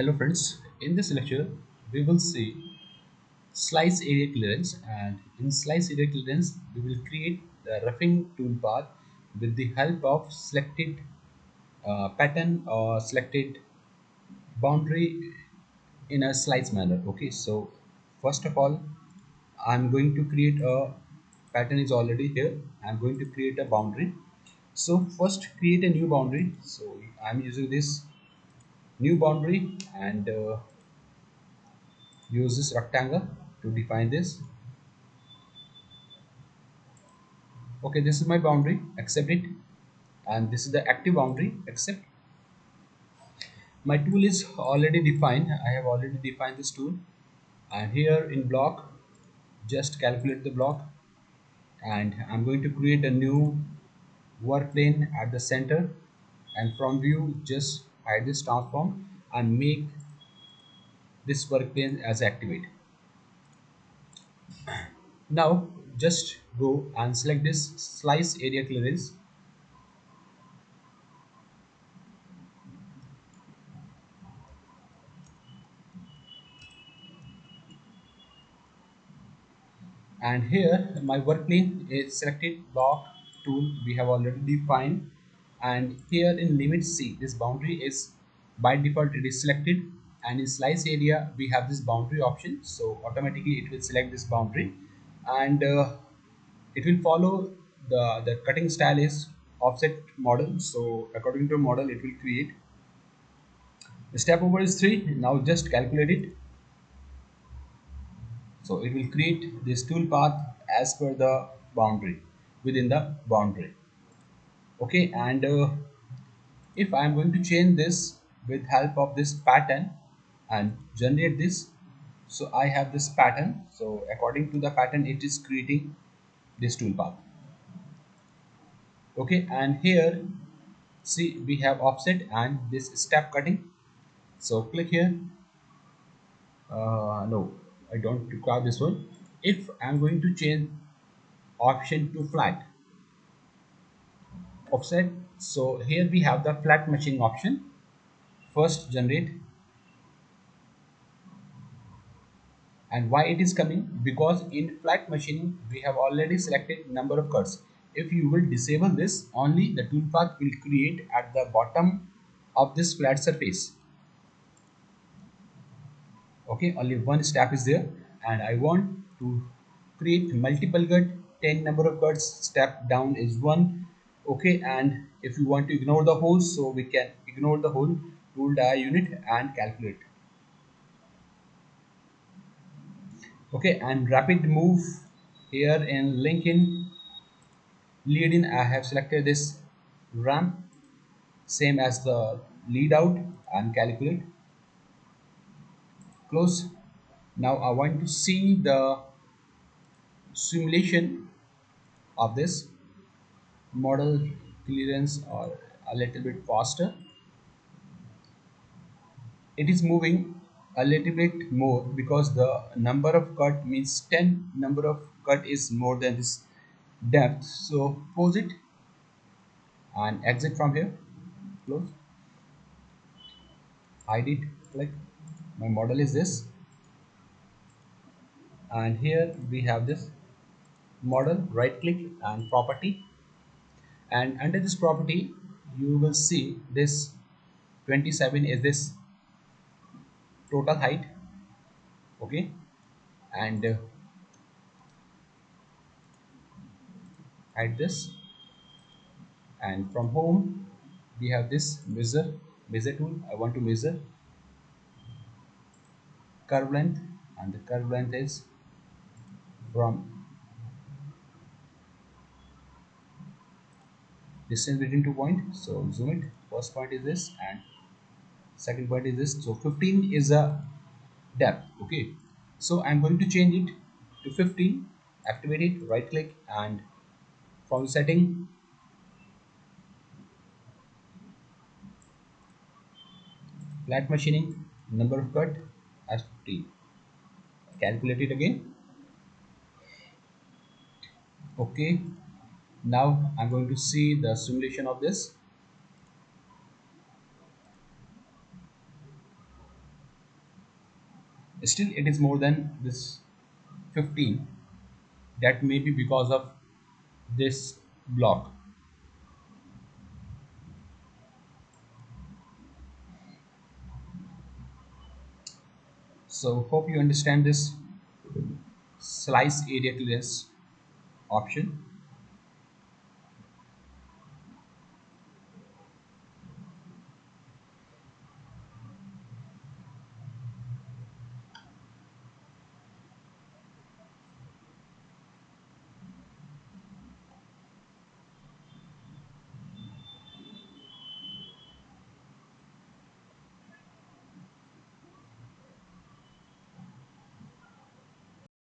Hello friends, in this lecture we will see slice area clearance, and in slice area clearance we will create the roughing toolpath with the help of selected pattern or selected boundary in a slice manner. Okay, so first of all I'm going to create a pattern is already here. I'm going to create a boundary. So first create a new boundary. So I'm using this new boundary and use this rectangle to define this. Okay, this is my boundary, accept it. And this is the active boundary, accept. My tool is already defined. I have already defined this tool, and here in block just calculate the block, and I'm going to create a new work plane at the center, and from view just hide this transform and make this work plane as activate. Now just go and select this slice area clearance, and here my work plane is selected. Block tool we have already defined, and here in limit C this boundary is by default it is selected, and in slice area we have this boundary option, so automatically it will select this boundary, and it will follow the cutting style is offset model, so according to model it will create. The step over is 3. Now just calculate it. So it will create this tool path as per the boundary, within the boundary. Okay, and if I am going to change this with help of this pattern and generate this, so I have this pattern, so according to the pattern it is creating this tool path. Okay, and here see we have offset and this step cutting, so click here. No, I don't require this one. If I'm going to change option to flat offset, so here we have the flat matching option. First generate, and why it is coming, because in flat machining we have already selected number of cuts. If you will disable this, only the toolpath will create at the bottom of this flat surface. Okay, only one step is there, and I want to create multiple cut. 10 number of cuts, step down is 1. Okay, and if you want to ignore the whole, so we can ignore the whole. Tool die unit and calculate. Okay, and rapid move here in linkin lead in I have selected this ramp, same as the lead out, and calculate, close. Now I want to see the simulation of this model clearance or a little bit faster. It is moving a little bit more because the number of cut means 10 number of cut is more than this depth. So pause it and exit from here, close, hide it, click. My model is this, and here we have this model. Right click and property, and under this property you will see this 27 is this total height. Okay, and hide this, and from home we have this measure tool. I want to measure curve length, and the curve length is from distance between 2 points, so zoom it. First point is this and second point is this, so 15 is a depth. Okay, so I'm going to change it to 15. Activate it, right click, and from setting flat machining, number of cut as 15. Calculate it again. Okay, now I'm going to see the simulation of this. Still, it is more than this 15. That may be because of this block. So hope you understand this slice area clearance option.